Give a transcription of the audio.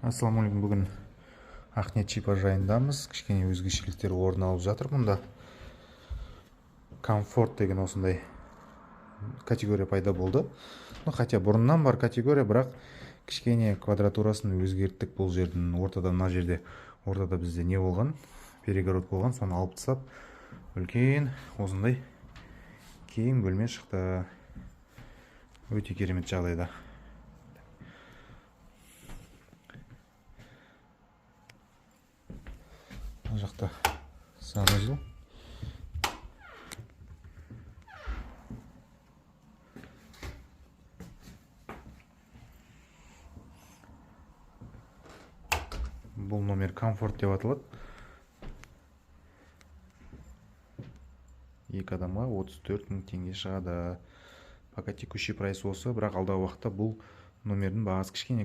Ассаламалейкум, бүгін Ақниет шипажайындамыз. Кішкене өзгешеліктер орын алып жатыр. Мұнда комфорт деген осындай категория пайда болды. Хотя бұрыннан бар категория, бірақ кішкене квадратурасын өзгерттік. Бұл жердің ортада, мына жерде ортада бізде не болған? Перегород болған, соны алып тастап, үлкен осындай кең бөлме шықты. Өте керемет жағдайда. Мына жақта санузел. Бұл номер комфорт деп аталады. 2 адамға 34 мың теңге шығады. Пока текущий прайс осы, бірақ алдағы уақытта бұл номердің бағасы кішкене